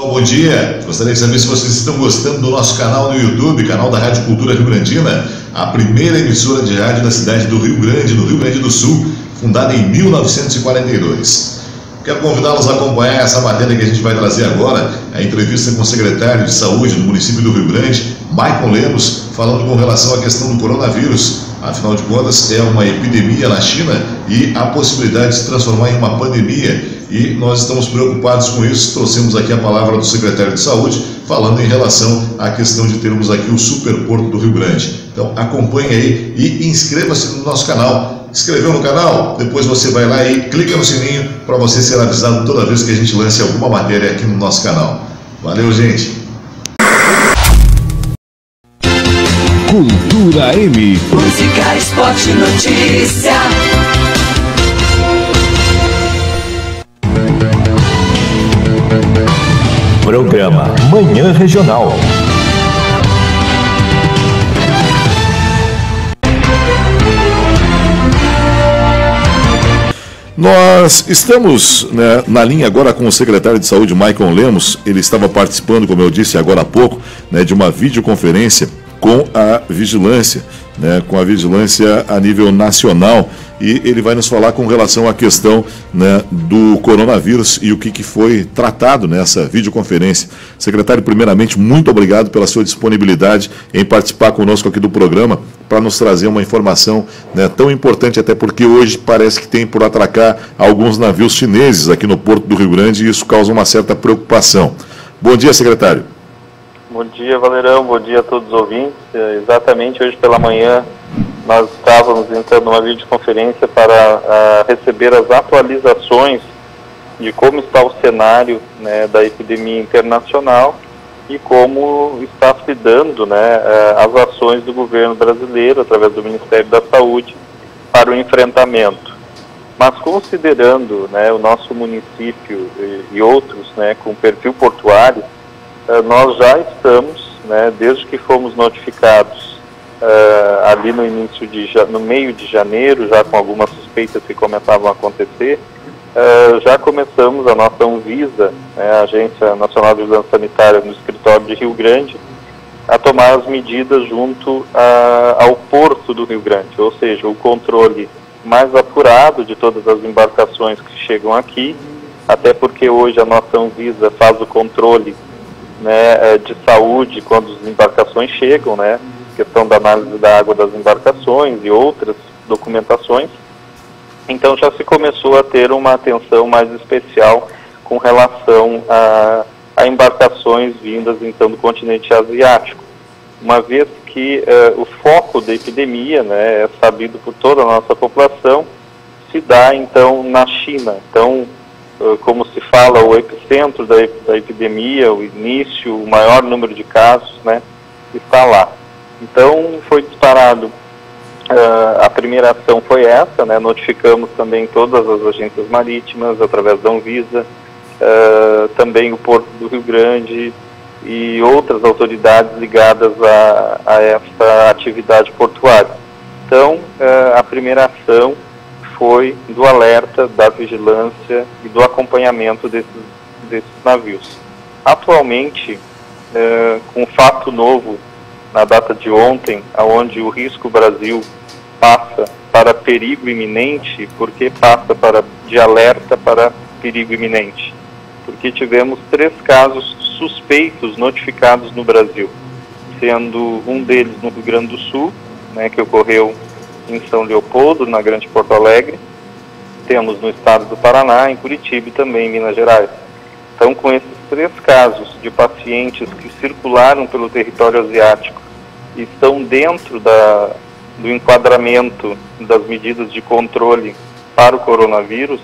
Bom dia, gostaria de saber se vocês estão gostando do nosso canal no YouTube, canal da Rádio Cultura Rio Grandina, a primeira emissora de rádio da cidade do Rio Grande, no Rio Grande do Sul, fundada em 1942. Quero convidá-los a acompanhar essa matéria que a gente vai trazer agora, a entrevista com o secretário de Saúde do município do Rio Grande, Maicon Lemos, falando com relação à questão do coronavírus. Afinal de contas, é uma epidemia na China e a possibilidade de se transformar em uma pandemia. E nós estamos preocupados com isso. Trouxemos aqui a palavra do secretário de Saúde, falando em relação à questão de termos aqui o Superporto do Rio Grande. Então acompanhe aí e inscreva-se no nosso canal. Inscreveu no canal? Depois você vai lá e clica no sininho para você ser avisado toda vez que a gente lance alguma matéria aqui no nosso canal. Valeu, gente! Cultura M. Música, esporte, notícia. Programa Manhã Regional. Nós estamos, na linha agora com o secretário de Saúde, Maicon Lemos. Ele estava participando, como eu disse agora há pouco, de uma videoconferência com a vigilância, com a vigilância a nível nacional, e ele vai nos falar com relação à questão do coronavírus e o que foi tratado nessa videoconferência. Secretário, primeiramente, muito obrigado pela sua disponibilidade em participar conosco aqui do programa para nos trazer uma informação tão importante, até porque hoje parece que tem por atracar alguns navios chineses aqui no Porto do Rio Grande e isso causa uma certa preocupação. Bom dia, secretário. Bom dia, Valerão. Bom dia a todos os ouvintes. Exatamente hoje pela manhã nós estávamos entrando numa videoconferência para receber as atualizações de como está o cenário da epidemia internacional e como está se dando as ações do governo brasileiro, através do Ministério da Saúde, para o enfrentamento. Mas considerando o nosso município e outros com perfil portuário, nós já estamos, desde que fomos notificados ali no meio de janeiro, já com algumas suspeitas que começavam a acontecer, já começamos a nossa Anvisa, a Agência Nacional de Vigilância Sanitária no escritório de Rio Grande, a tomar as medidas junto ao Porto do Rio Grande, ou seja, o controle mais apurado de todas as embarcações que chegam aqui, até porque hoje a nossa Anvisa faz o controle de saúde quando as embarcações chegam, questão da análise da água das embarcações e outras documentações. Então já se começou a ter uma atenção mais especial com relação a embarcações vindas então do continente asiático, uma vez que o foco da epidemia, é sabido por toda a nossa população, se dá então na China. Então, como se fala, o epicentro da epidemia, o início, o maior número de casos, está lá. Então, foi disparado, a primeira ação foi essa, notificamos também todas as agências marítimas, através da Anvisa, também o Porto do Rio Grande e outras autoridades ligadas a essa atividade portuária. Então, a primeira ação foi do alerta, da vigilância e do acompanhamento desses navios. Atualmente, com um fato novo na data de ontem, onde o Risco Brasil passa para perigo iminente. Por que passa de alerta para perigo iminente? Porque tivemos 3 casos suspeitos notificados no Brasil, sendo um deles no Rio Grande do Sul, que ocorreu em São Leopoldo, na Grande Porto Alegre, temos no estado do Paraná, em Curitiba e também em Minas Gerais. Então, com esses 3 casos de pacientes que circularam pelo território asiático e estão dentro do enquadramento das medidas de controle para o coronavírus,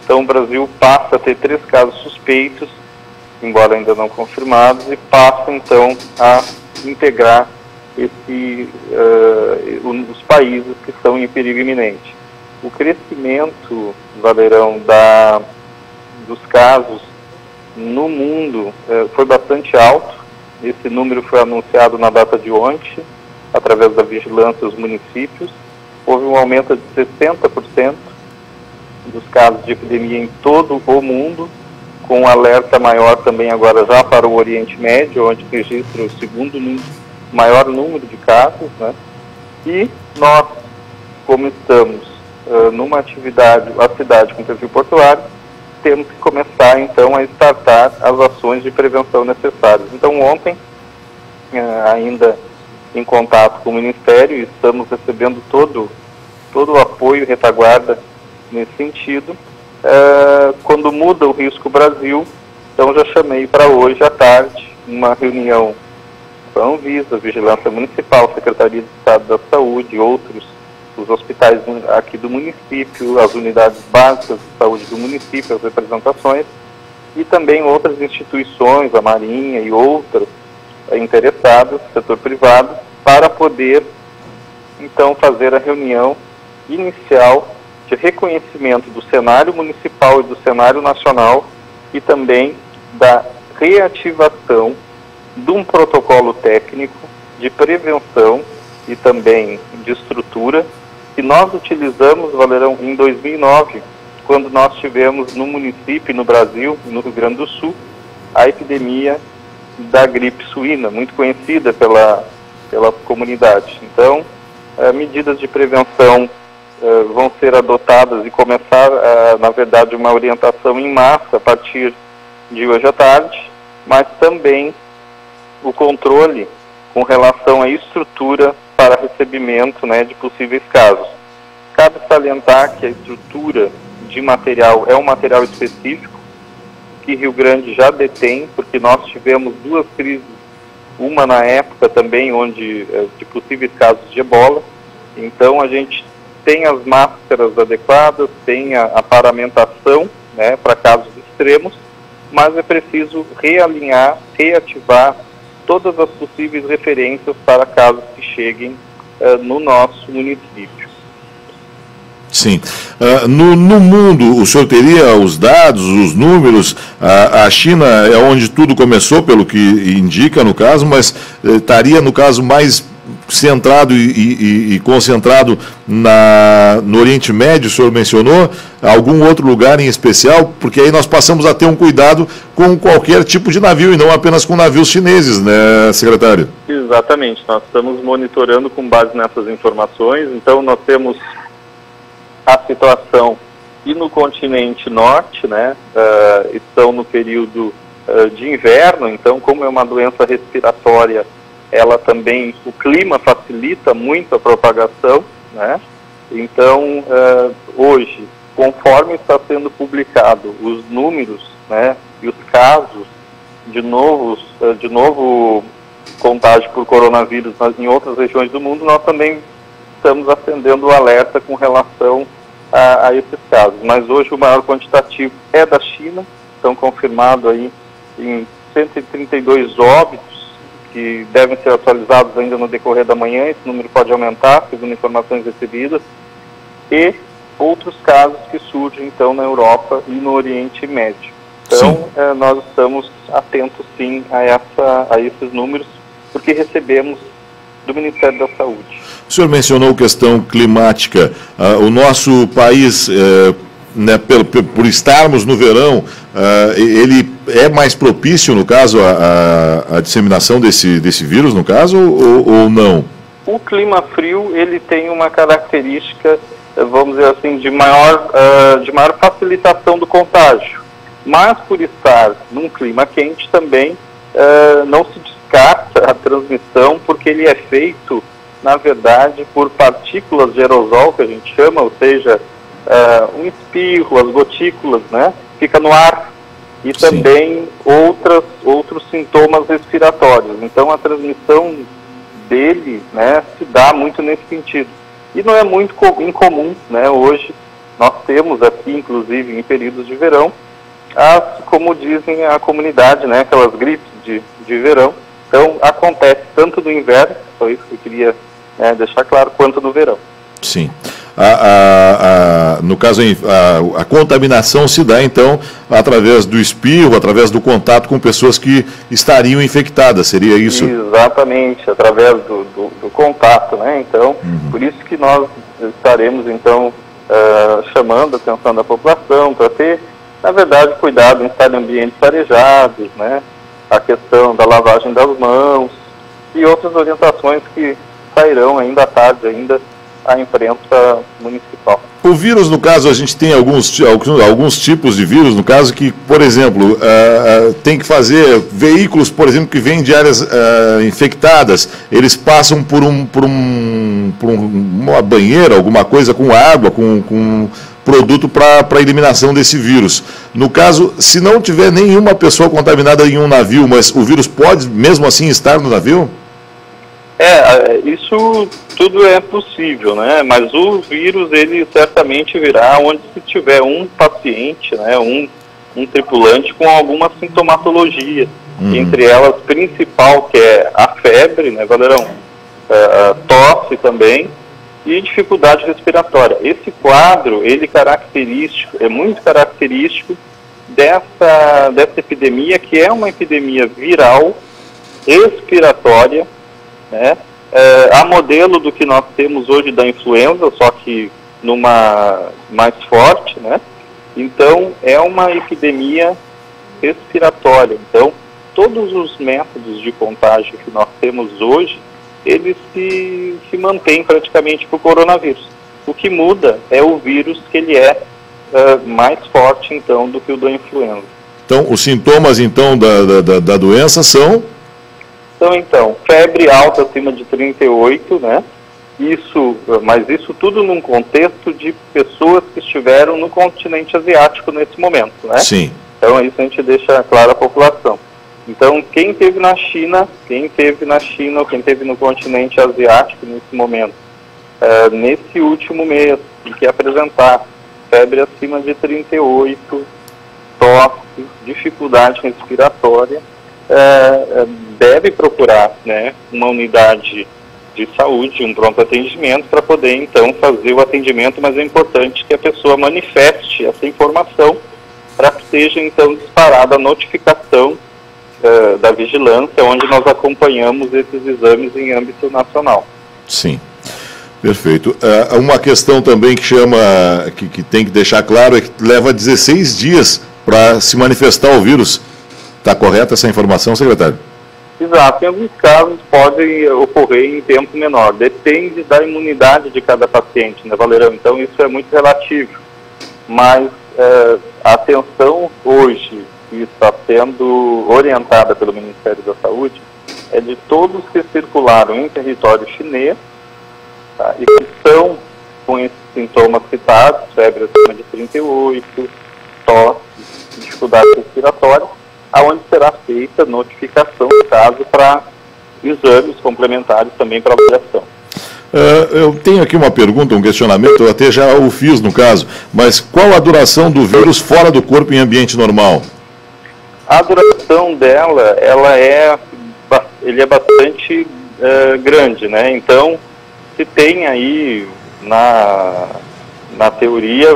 então o Brasil passa a ter 3 casos suspeitos, embora ainda não confirmados, e passa então a integrar os países que estão em perigo iminente. O crescimento, Valerão, dos casos no mundo foi bastante alto. Esse número foi anunciado na data de ontem, através da vigilância dos municípios. Houve um aumento de 60% dos casos de epidemia em todo o mundo, com um alerta maior também agora já para o Oriente Médio, onde registra o segundo maior número de casos, né? E nós, como estamos numa atividade, a cidade com perfil portuário, temos que começar então a startar as ações de prevenção necessárias. Então ontem, ainda em contato com o Ministério, estamos recebendo todo o apoio e retaguarda nesse sentido. Quando muda o Risco Brasil, então já chamei para hoje à tarde uma reunião com a Anvisa, Vigilância Municipal, Secretaria de Estado da Saúde, os hospitais aqui do município, as unidades básicas de saúde do município, as representações, e também outras instituições, a Marinha e outras interessadas, setor privado, para poder então fazer a reunião inicial de reconhecimento do cenário municipal e do cenário nacional e também da reativação de um protocolo técnico de prevenção e também de estrutura que nós utilizamos, Valerão, em 2009, quando nós tivemos no município, no Brasil, no Rio Grande do Sul, a epidemia da gripe suína, muito conhecida pela comunidade. Então, medidas de prevenção vão ser adotadas e começar, na verdade, uma orientação em massa a partir de hoje à tarde, mas também o controle com relação à estrutura para recebimento, né, de possíveis casos. Cabe salientar que a estrutura de material é um material específico que Rio Grande já detém, porque nós tivemos duas crises, uma na época também onde de possíveis casos de ebola. Então a gente tem as máscaras adequadas, tem a paramentação, né, para casos extremos, mas é preciso realinhar, reativar todas as possíveis referências para casos que cheguem no nosso município. Sim. No mundo, o senhor teria os dados, os números? A China é onde tudo começou, pelo que indica no caso, mas estaria no caso mais centrado e concentrado no Oriente Médio, o senhor mencionou, algum outro lugar em especial, porque aí nós passamos a ter um cuidado com qualquer tipo de navio e não apenas com navios chineses, né, secretário? Exatamente, nós estamos monitorando com base nessas informações. Então nós temos a situação e no continente norte, né, estão no período de inverno, então como é uma doença respiratória, ela também, o clima facilita muito a propagação, né? Então, hoje, conforme está sendo publicado os números, né, e os casos de novo contágio por coronavírus em outras regiões do mundo, nós também estamos acendendo o alerta com relação a esses casos. Mas hoje o maior quantitativo é da China, estão confirmados aí em 132 óbitos, que devem ser atualizados ainda no decorrer da manhã. Esse número pode aumentar, segundo informações recebidas, e outros casos que surgem, então, na Europa e no Oriente Médio. Então, nós estamos atentos, sim, a esses números, porque recebemos do Ministério da Saúde. O senhor mencionou questão climática. O nosso país, né, por estarmos no verão, ele é mais propício, no caso, a disseminação desse vírus, no caso, ou não? O clima frio, ele tem uma característica, vamos dizer assim, de maior facilitação do contágio. Mas por estar num clima quente também, não se descarta a transmissão, porque ele é feito, na verdade, por partículas de aerosol, que a gente chama, ou seja, um espirro, as gotículas, né, fica no ar, e também outros sintomas respiratórios. Então a transmissão dele, né, se dá muito nesse sentido. E não é muito incomum, né, hoje nós temos aqui, inclusive em períodos de verão, como dizem a comunidade, né, aquelas gripes de verão. Então acontece tanto no inverno, foi isso que eu queria deixar claro, quanto no verão. Sim. No caso, a contaminação se dá, então, através do espirro, através do contato com pessoas que estariam infectadas, seria isso? Exatamente, através do contato, né? Então, por isso que nós estaremos, então, chamando a atenção da população para ter Na verdade, cuidado em estar em ambientes arejados, né? A questão da lavagem das mãos e outras orientações que sairão ainda à tarde, ainda à imprensa municipal. O vírus, no caso, a gente tem alguns tipos de vírus, no caso, que, por exemplo, tem que fazer veículos, por exemplo, que vêm de áreas infectadas, eles passam por uma banheira, alguma coisa com água, com produto para eliminação desse vírus. No caso, se não tiver nenhuma pessoa contaminada em um navio, mas o vírus pode mesmo assim estar no navio? Isso tudo é possível, né? Mas o vírus, ele certamente virá onde se tiver um paciente, né? Um tripulante com alguma sintomatologia. Entre elas, principal, que é a febre, né, Valerão? Tosse também e dificuldade respiratória. Esse quadro, ele é muito característico dessa epidemia, que é uma epidemia viral, respiratória, né? A modelo do que nós temos hoje da influenza, só que numa mais forte, né? Então, é uma epidemia respiratória. Então, todos os métodos de contágio que nós temos hoje, eles se mantêm praticamente para o coronavírus. O que muda é o vírus, que ele é mais forte, então, do que o da influenza. Então, os sintomas, então, da doença são? Então, febre alta acima de 38, né? Mas isso tudo num contexto de pessoas que estiveram no continente asiático nesse momento, né? Sim. Então, isso a gente deixa claro à população. Então, quem teve na China, ou quem teve no continente asiático nesse momento, nesse último mês, e que apresentar febre acima de 38, tosse, dificuldade respiratória, deve procurar, né, uma unidade de saúde, um pronto atendimento, para poder então fazer o atendimento, mas é importante que a pessoa manifeste essa informação para que seja então disparada a notificação da vigilância, onde nós acompanhamos esses exames em âmbito nacional. Sim, perfeito. Uma questão também que tem que deixar claro é que leva 16 dias para se manifestar o vírus. Está correta essa informação, secretário? Exato. Em alguns casos podem ocorrer em tempo menor. Depende da imunidade de cada paciente, né, Valerão? Então isso é muito relativo. Mas a atenção hoje que está sendo orientada pelo Ministério da Saúde é de todos que circularam em território chinês, tá, e que estão com esses sintomas citados, febre acima de 38, tosse, dificuldade respiratória, aonde será feita notificação do caso para exames complementares também para avaliação. Eu tenho aqui uma pergunta, um questionamento, eu até já o fiz no caso, mas qual a duração do vírus fora do corpo em ambiente normal? A duração dela, ele é bastante grande, né? Então, se tem aí na teoria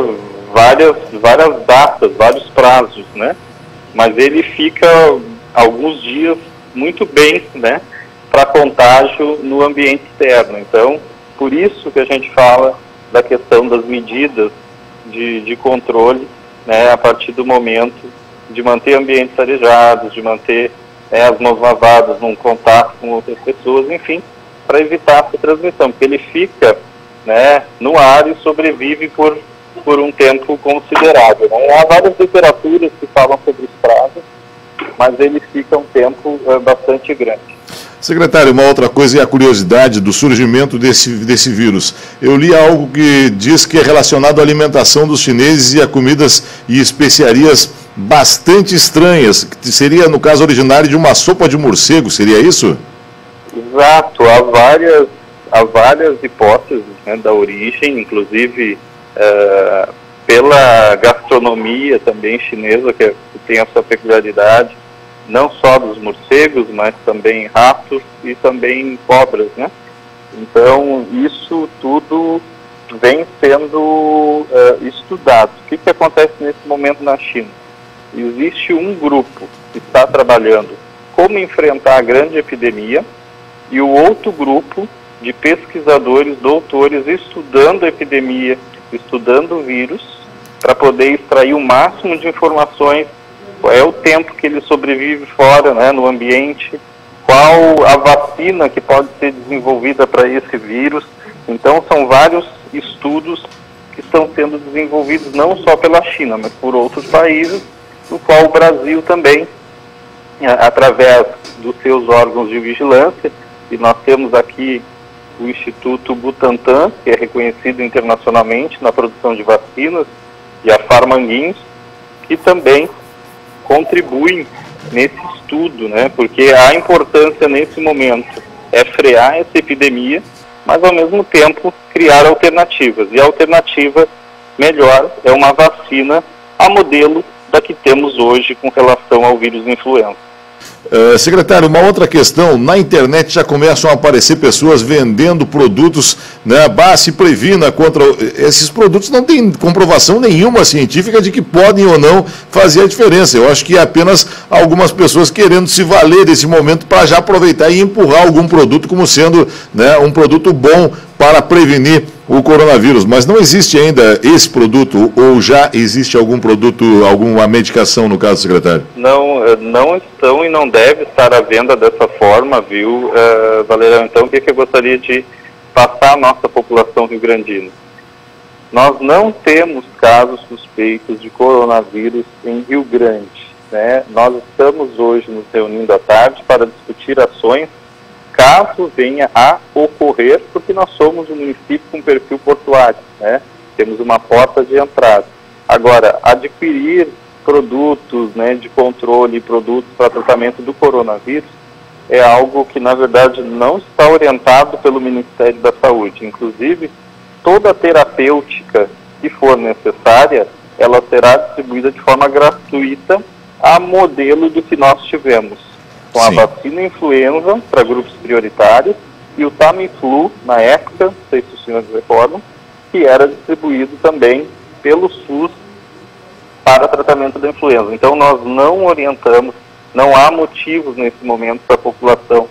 várias datas, vários prazos, né? Mas ele fica alguns dias muito bem, né, para contágio no ambiente externo. Então, por isso que a gente fala da questão das medidas de controle, né, a partir do momento de manter ambientes arejados, de manter as mãos lavadas, num contato com outras pessoas, enfim, para evitar essa transmissão, porque ele fica, né, no ar e sobrevive por um tempo considerável, né? Há várias literaturas que falam sobre os prazos, mas ele fica um tempo bastante grande. Secretário, uma outra coisa é a curiosidade do surgimento desse vírus. Eu li algo que diz que é relacionado à alimentação dos chineses e a comidas e especiarias bastante estranhas, que seria, no caso, originário de uma sopa de morcego, seria isso? Exato, há várias hipóteses, né, da origem, inclusive pela gastronomia também chinesa, que tem a sua peculiaridade, não só dos morcegos, mas também ratos e também cobras, né? Então, isso tudo vem sendo estudado. O que acontece nesse momento na China? Existe um grupo que está trabalhando como enfrentar a grande epidemia e o outro grupo de pesquisadores, doutores, estudando a epidemia, estudando o vírus, para poder extrair o máximo de informações, qual é o tempo que ele sobrevive fora, né, no ambiente, qual a vacina que pode ser desenvolvida para esse vírus. Então são vários estudos que estão sendo desenvolvidos não só pela China, mas por outros países, no qual o Brasil também, através dos seus órgãos de vigilância, e nós temos aqui o Instituto Butantan, que é reconhecido internacionalmente na produção de vacinas, e a Pharmanguinhos, que também contribuem nesse estudo, né? Porque a importância nesse momento é frear essa epidemia, mas ao mesmo tempo criar alternativas. E a alternativa melhor é uma vacina a modelo da que temos hoje com relação ao vírus influenza. Secretário, uma outra questão, na internet já começam a aparecer pessoas vendendo produtos, né, se previna contra... Esses produtos não têm comprovação nenhuma científica de que podem ou não fazer a diferença. Eu acho que é apenas algumas pessoas querendo se valer desse momento para já aproveitar e empurrar algum produto como sendo, né, um produto bom para prevenir o coronavírus. Mas não existe ainda esse produto, ou já existe algum produto, alguma medicação no caso, secretário? Não estão e não deve estar à venda dessa forma, viu, Valerão? Então, o que eu gostaria de passar à nossa população rio-grandina? Nós não temos casos suspeitos de coronavírus em Rio Grande, né? Nós estamos hoje nos reunindo à tarde para discutir ações caso venha a ocorrer, porque nós somos um município com perfil portuário, né? Temos uma porta de entrada. Agora, adquirir produtos, né, de controle, produtos para tratamento do coronavírus, é algo que, na verdade, não está orientado pelo Ministério da Saúde. Inclusive, toda a terapêutica que for necessária, ela será distribuída de forma gratuita a modelo do que nós tivemos, com a vacina influenza para grupos prioritários e o Tamiflu, na época, não sei se os senhores recordam, que era distribuído também pelo SUS para tratamento da influenza. Então nós não orientamos, não há motivos nesse momento para a população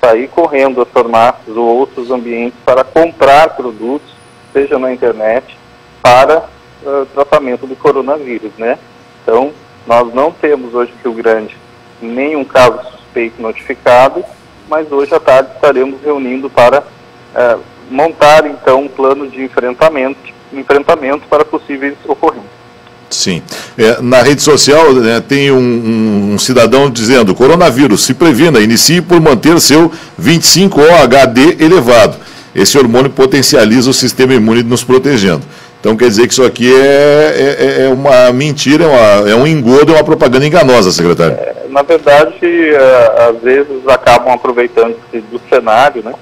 sair correndo às farmácias ou outros ambientes para comprar produtos, seja na internet, para tratamento do coronavírus, né? Então nós não temos hoje em Rio Grande nenhum caso suspeito notificado, mas hoje à tarde estaremos reunindo para montar então um plano de enfrentamento para possíveis ocorrências. Sim. Na rede social, né, tem um cidadão dizendo: coronavírus, se previna, inicie por manter seu 25-OHD elevado. Esse hormônio potencializa o sistema imune nos protegendo. Então quer dizer que isso aqui é uma mentira, é um engodo, é uma propaganda enganosa, secretário. Na verdade, às vezes acabam aproveitando-se do cenário, né,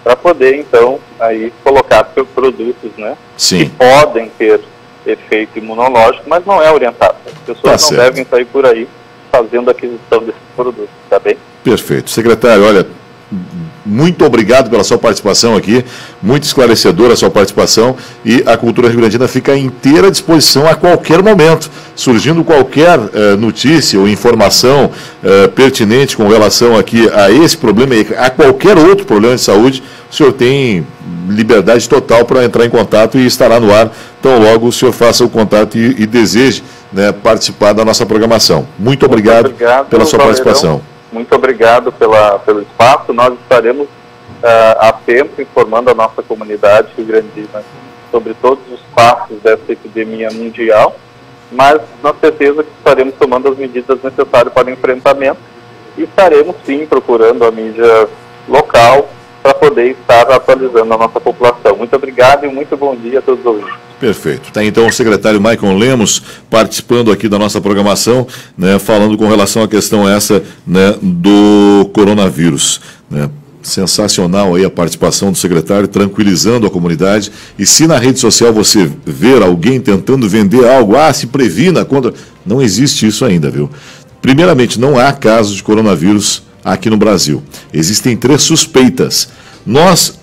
para poder então aí colocar seus produtos, né, que podem ter efeito imunológico, mas não é orientado. As pessoas não devem sair por aí fazendo aquisição desses produtos, tá bem? Perfeito. Secretário, olha, muito obrigado pela sua participação aqui, muito esclarecedora a sua participação, e a Cultura Rio-Grandina fica à inteira disposição a qualquer momento. Surgindo qualquer notícia ou informação pertinente com relação aqui a esse problema e a qualquer outro problema de saúde, o senhor tem liberdade total para entrar em contato e estará no ar tão logo o senhor faça o contato e deseje, né, participar da nossa programação. Muito obrigado pela sua participação. Muito obrigado pelo espaço. Nós estaremos a tempo informando a nossa comunidade rio-grandina sobre todos os passos dessa epidemia mundial, mas na certeza que estaremos tomando as medidas necessárias para o enfrentamento e estaremos sim procurando a mídia local para poder estar atualizando a nossa população. Muito obrigado e muito bom dia a todos os ouvintes. Perfeito. Tá então o secretário Maicon Lemos participando aqui da nossa programação, né, falando com relação à questão essa, né, do coronavírus, né. Sensacional aí a participação do secretário, tranquilizando a comunidade. E se na rede social você ver alguém tentando vender algo, se previna contra... Não existe isso ainda, viu? Primeiramente, não há casos de coronavírus aqui no Brasil. Existem 3 suspeitas. Nós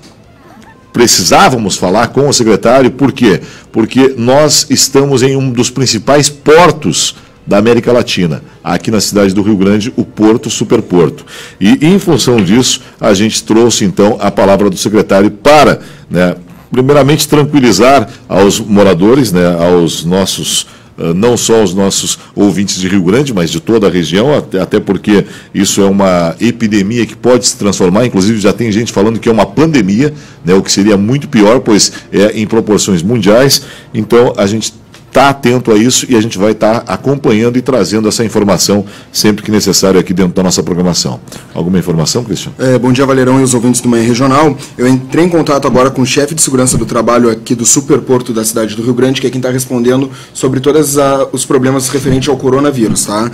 precisávamos falar com o secretário, por quê? Porque nós estamos em um dos principais portos da América Latina, aqui na cidade do Rio Grande, o Porto Superporto. E em função disso, a gente trouxe então a palavra do secretário para, né, primeiramente tranquilizar aos moradores, né, aos nossos, não só aos nossos ouvintes de Rio Grande, mas de toda a região, até porque isso é uma epidemia que pode se transformar, inclusive já tem gente falando que é uma pandemia, né, o que seria muito pior, pois é em proporções mundiais. Então a gente está atento a isso e a gente vai estar acompanhando e trazendo essa informação sempre que necessário aqui dentro da nossa programação. Alguma informação, Cristian? Bom dia, Valerão e os ouvintes do Manhã Regional. Eu entrei em contato agora com o chefe de segurança do trabalho aqui do Superporto da cidade do Rio Grande, que é quem está respondendo sobre todos os problemas referentes ao coronavírus. Tá?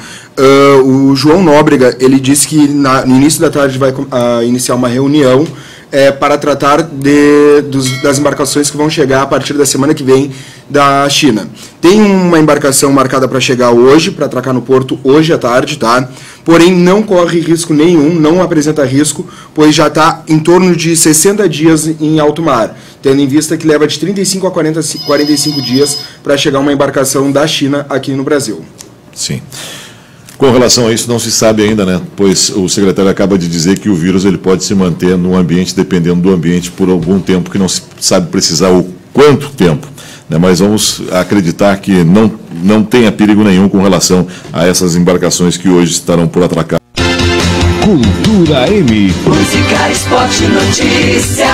O João Nóbrega, ele disse que no início da tarde vai iniciar uma reunião para tratar das embarcações que vão chegar a partir da semana que vem da China. Tem uma embarcação marcada para chegar hoje, para atracar no porto hoje à tarde, tá? Porém, não corre risco nenhum, não apresenta risco, pois já está em torno de 60 dias em alto mar, tendo em vista que leva de 35 a 45 dias para chegar uma embarcação da China aqui no Brasil. Sim. Com relação a isso, não se sabe ainda, né? Pois o secretário acaba de dizer que o vírus ele pode se manter no ambiente, dependendo do ambiente, por algum tempo, que não se sabe precisar o quanto tempo. Né? Mas vamos acreditar que não tenha perigo nenhum com relação a essas embarcações que hoje estarão por atracar. Cultura M. Música, esporte, notícia.